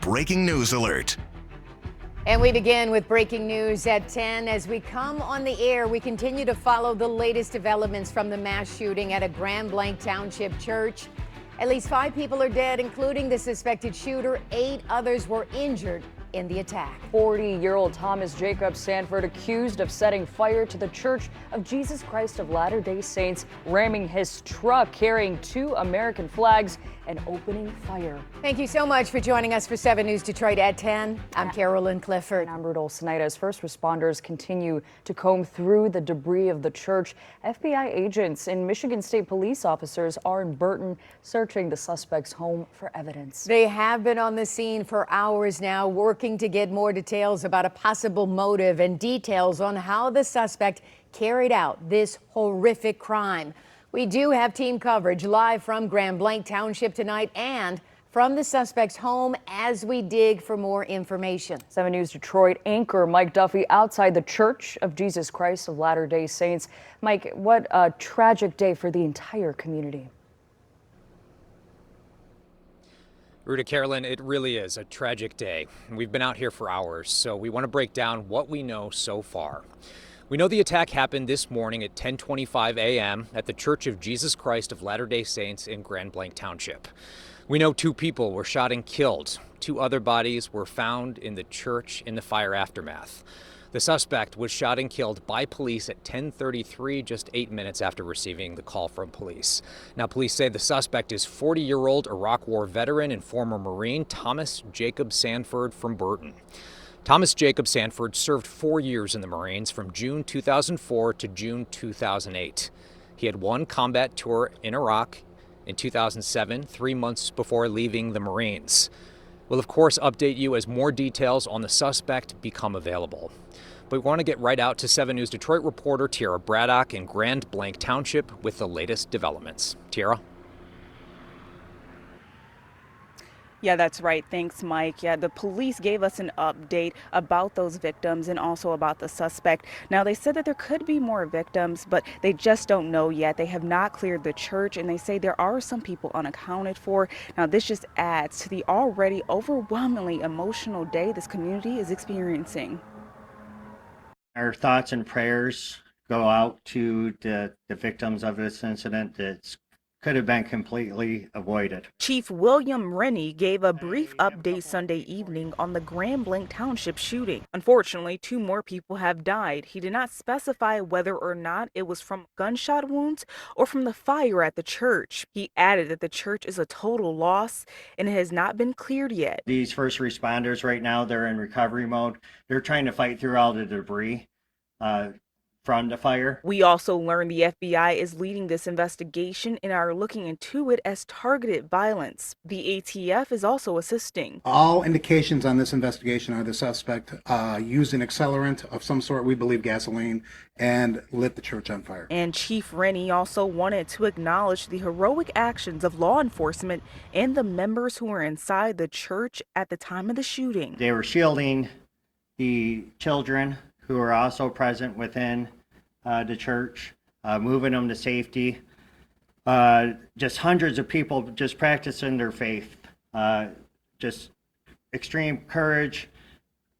breaking news alert. And we begin with breaking news at 10. As we come on the air, we continue to follow the latest developments from the mass shooting at a Blanc Township church. At least 5 people are dead, including the suspected shooter. 8 others were injured in the attack. 40-year-old Thomas Jacob Sanford accused of setting fire to the Church of Jesus Christ of Latter-day Saints, ramming his truck carrying 2 American flags and opening fire. Thank you so much for joining us for 7 News Detroit at 10. I'm Carolyn Clifford. And I'm Rudolph Snyder. First responders continue to comb through the debris of the church. FBI agents and Michigan State police officers are in Burton searching the suspect's home for evidence. They have been on the scene for hours now, working to get more details about a possible motive and details on how the suspect carried out this horrific crime. We do have team coverage live from Blanc Township tonight and from the suspect's home as we dig for more information. 7 News Detroit anchor Mike Duffy outside the Church of Jesus Christ of Latter-day Saints. Mike, what a tragic day for the entire community. Ruta, Carolyn, it really is a tragic day. We've been out here for hours, so we want to break down what we know so far. We know the attack happened this morning at 10:25 a.m. at the Church of Jesus Christ of Latter-day Saints in Blanc Township. We know 2 people were shot and killed. 2 other bodies were found in the church in the fire aftermath. The suspect was shot and killed by police at 10:33, just 8 minutes after receiving the call from police. Now, police say the suspect is 40-year-old Iraq War veteran and former Marine Thomas Jacob Sanford from Burton. Thomas Jacob Sanford served 4 years in the Marines from June 2004 to June 2008. He had 1 combat tour in Iraq in 2007, 3 months before leaving the Marines. We'll, of course, update you as more details on the suspect become available. But we want to get right out to 7 News Detroit reporter Tiara Braddock in Blanc Township with the latest developments. Tiara? Yeah, that's right. Thanks, Mike. Yeah, the police gave us an update about those victims and also about the suspect. Now, they said that there could be more victims, but they just don't know yet. They have not cleared the church, and they say there are some people unaccounted for. Now, this just adds to the already overwhelmingly emotional day this community is experiencing. Our thoughts and prayers go out to the victims of this incident that could have been completely avoided. Chief William Rennie gave a brief update Sunday evening on the Blanc Township shooting. Unfortunately, 2 more people have died. He did not specify whether or not it was from gunshot wounds or from the fire at the church. He added that the church is a total loss and it has not been cleared yet. These first responders right now, they're in recovery mode. They're trying to fight through all the debris from the fire. We also learned the FBI is leading this investigation and are looking into it as targeted violence. The ATF is also assisting. All indications on this investigation are the suspect used an accelerant of some sort, we believe gasoline, and lit the church on fire. And Chief Rennie also wanted to acknowledge the heroic actions of law enforcement and the members who were inside the church at the time of the shooting. They were shielding the children who are also present within the church, moving them to safety. Just hundreds of people just practicing their faith. Just extreme courage,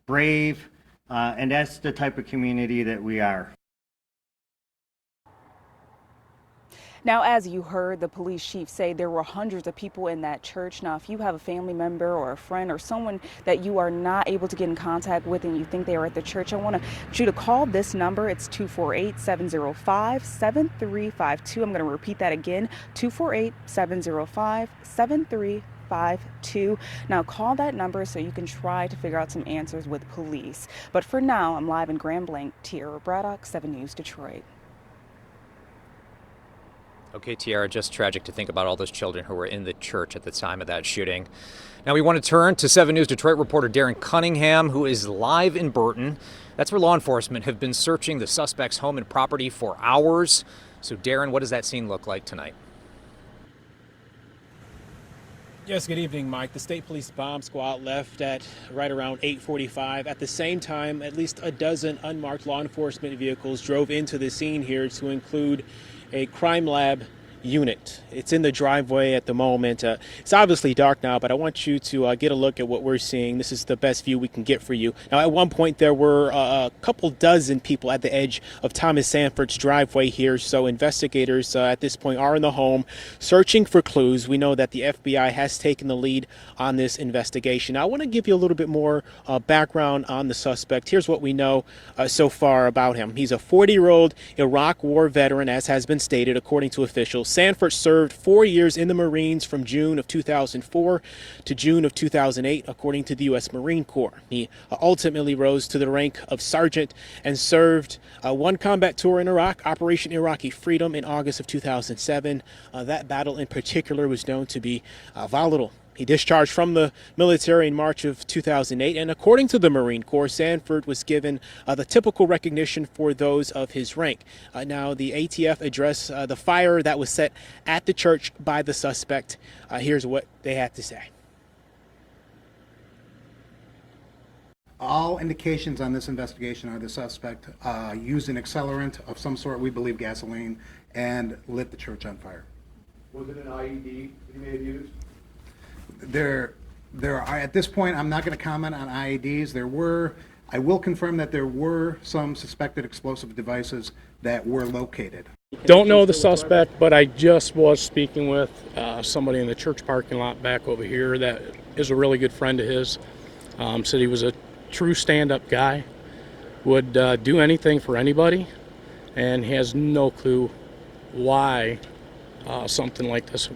brave, and that's the type of community that we are. Now, as you heard the police chief say, there were hundreds of people in that church. Now, if you have a family member or a friend or someone that you are not able to get in contact with and you think they are at the church, I want you to call this number. It's 248-705-7352. I'm going to repeat that again, 248-705-7352. Now call that number so you can try to figure out some answers with police. But for now, I'm live in Blanc. Tiara Braddock, 7 News Detroit. Okay, Tiara, just tragic to think about all those children who were in the church at the time of that shooting. Now we want to turn to 7 News Detroit reporter Darren Cunningham, who is live in Burton. That's where law enforcement have been searching the suspect's home and property for hours. So Darren, what does that scene look like tonight? Yes, good evening, Mike. The State Police Bomb Squad left at right around 8:45. At the same time, at least a dozen unmarked law enforcement vehicles drove into the scene here, to include a crime lab unit. It's in the driveway at the moment. It's obviously dark now, but I want you to get a look at what we're seeing. This is the best view we can get for you. Now, at one point, there were a couple dozen people at the edge of Thomas Sanford's driveway here, so investigators at this point are in the home searching for clues. We know that the FBI has taken the lead on this investigation. Now, I want to give you a little bit more background on the suspect. Here's what we know so far about him. He's a 40-year-old Iraq War veteran, as has been stated, according to officials. Sanford served 4 years in the Marines from June of 2004 to June of 2008, according to the U.S. Marine Corps. He ultimately rose to the rank of sergeant and served one combat tour in Iraq, Operation Iraqi Freedom, in August of 2007. That battle in particular was known to be volatile. He discharged from the military in March of 2008, and according to the Marine Corps, Sanford was given the typical recognition for those of his rank. Now, the ATF addressed the fire that was set at the church by the suspect. Here's what they had to say. All indications on this investigation are the suspect used an accelerant of some sort, we believe gasoline, and lit the church on fire. Was it an IED he may have used? There are, at this point, I'm not going to comment on IEDs. I will confirm that there were some suspected explosive devices that were located. Don't know the suspect, but I just was speaking with somebody in the church parking lot back over here that is a really good friend of his. Said he was a true stand-up guy, would do anything for anybody, and he has no clue why something like this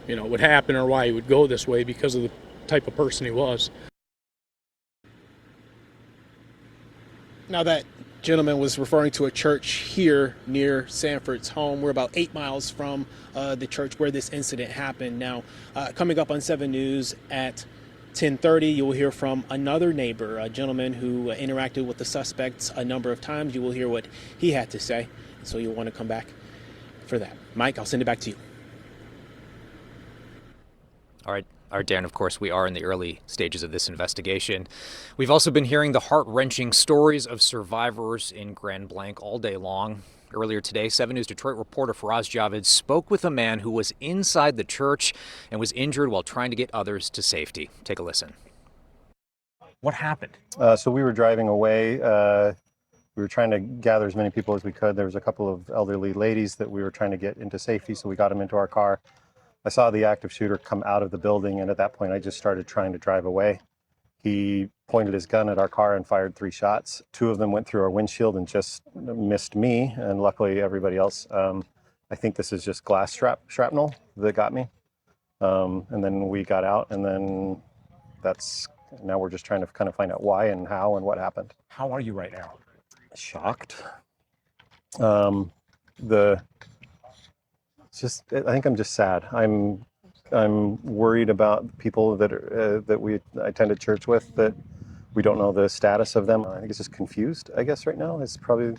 would happen or why he would go this way because of the type of person he was. Now, that gentleman was referring to a church here near Sanford's home. We're about 8 miles from the church where this incident happened. Now, coming up on 7 News at 10:30, you will hear from another neighbor, a gentleman who interacted with the suspects a number of times. You will hear what he had to say, so you'll want to come back for that. Mike, I'll send it back to you. All right, Darren, of course, we are in the early stages of this investigation. We've also been hearing the heart-wrenching stories of survivors in Grand Blanc all day long. Earlier today, 7 News Detroit reporter Faraz Javed spoke with a man who was inside the church and was injured while trying to get others to safety. Take a listen. What happened? So we were driving away. We were trying to gather as many people as we could. There was a couple of elderly ladies that we were trying to get into safety, so we got them into our car. I saw the active shooter come out of the building, and at that point I just started trying to drive away. He pointed his gun at our car and fired 3 shots. 2 of them went through our windshield and just missed me, and luckily everybody else. I think this is just glass shrapnel that got me. And then we got out, and then now we're just trying to kind of find out why and how and what happened. How are you right now? Shocked. I think I'm just sad. I'm worried about people that we attended church with that we don't know the status of them. I think it's just confused, I guess, right now is probably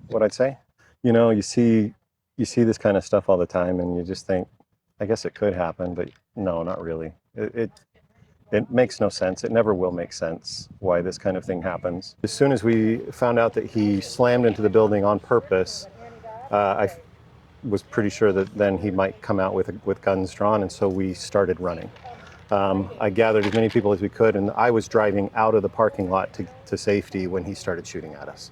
what I'd say. You see this kind of stuff all the time, and you just think, I guess it could happen, but no, not really. It makes no sense. It never will make sense why this kind of thing happens. As soon as we found out that he slammed into the building on purpose, I was pretty sure that then he might come out with guns drawn, and so we started running. I gathered as many people as we could, and I was driving out of the parking lot to safety when he started shooting at us.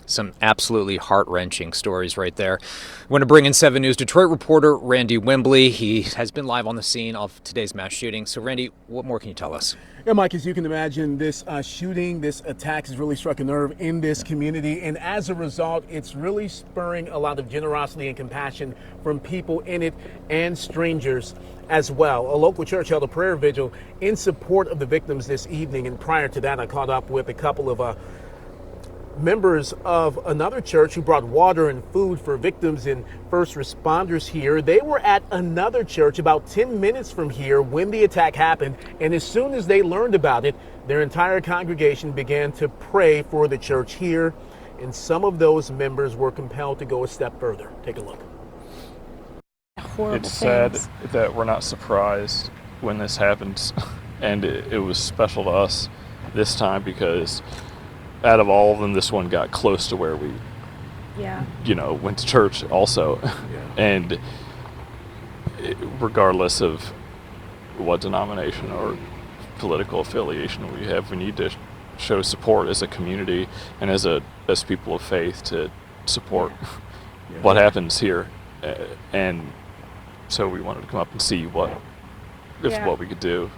Some absolutely heart-wrenching stories right there. I want to bring in 7 News Detroit reporter Randy Wembley. He has been live on the scene of today's mass shooting. So Randy, what more can you tell us? Yeah, Mike, as you can imagine, this shooting, this attack has really struck a nerve in this community. And as a result, it's really spurring a lot of generosity and compassion from people in it and strangers as well. A local church held a prayer vigil in support of the victims this evening. And prior to that, I caught up with a couple of members of another church who brought water and food for victims and first responders here. They were at another church about 10 minutes from here when the attack happened, and as soon as they learned about it, their entire congregation began to pray for the church here, and some of those members were compelled to go a step further. Take a look. It's sad that we're not surprised when this happens, and it was special to us this time because out of all of them, this one got close to where went to church also. And regardless of what denomination or political affiliation we have, we need to show support as a community and as people of faith to support what happens here. And so we wanted to come up and see what we could do.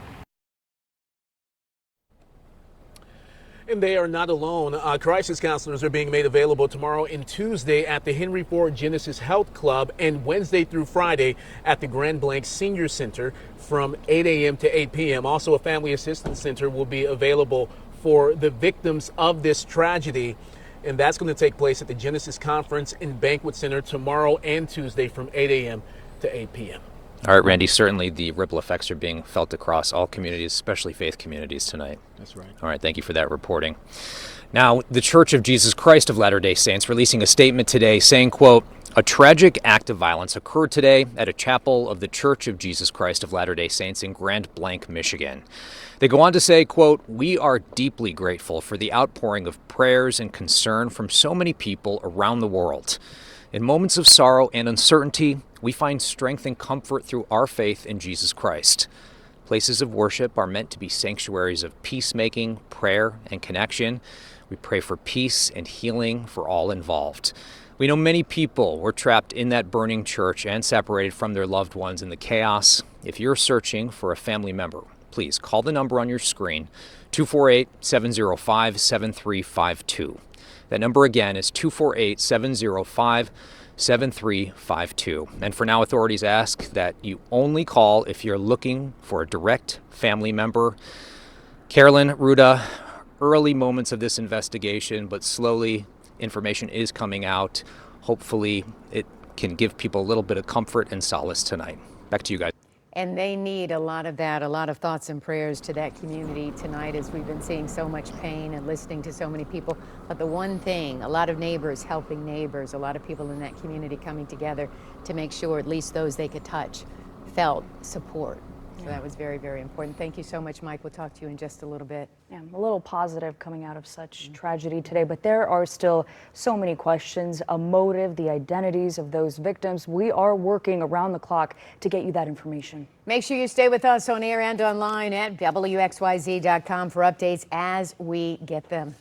And they are not alone. Crisis counselors are being made available tomorrow and Tuesday at the Henry Ford Genesis Health Club and Wednesday through Friday at the Grand Blanc Senior Center from 8 a.m. to 8 p.m. Also, a family assistance center will be available for the victims of this tragedy. And that's going to take place at the Genesis Conference and Banquet Center tomorrow and Tuesday from 8 a.m. to 8 p.m. All right, Randy, certainly the ripple effects are being felt across all communities, especially faith communities tonight. That's right. All right, thank you for that reporting. Now, the Church of Jesus Christ of Latter-day Saints releasing a statement today saying, quote, "A tragic act of violence occurred today at a chapel of the Church of Jesus Christ of Latter-day Saints in Grand Blanc, Michigan." They go on to say, quote, "We are deeply grateful for the outpouring of prayers and concern from so many people around the world. In moments of sorrow and uncertainty, we find strength and comfort through our faith in Jesus Christ. Places of worship are meant to be sanctuaries of peacemaking, prayer, and connection. We pray for peace and healing for all involved. We know many people were trapped in that burning church and separated from their loved ones in the chaos. If you're searching for a family member, please call the number on your screen, 248-705-7352. That number again is 248-705-7352. And for now, authorities ask that you only call if you're looking for a direct family member. Carolyn, Ruda, early moments of this investigation, but slowly information is coming out. Hopefully it can give people a little bit of comfort and solace tonight. Back to you guys. And they need a lot of that, a lot of thoughts and prayers to that community tonight as we've been seeing so much pain and listening to so many people. But the one thing, a lot of neighbors helping neighbors, a lot of people in that community coming together to make sure at least those they could touch felt support. So that was very, very important. Thank you so much, Mike. We'll talk to you in just a little bit. Yeah, a little positive coming out of such tragedy today, but there are still so many questions, a motive, the identities of those victims. We are working around the clock to get you that information. Make sure you stay with us on air and online at WXYZ.com for updates as we get them.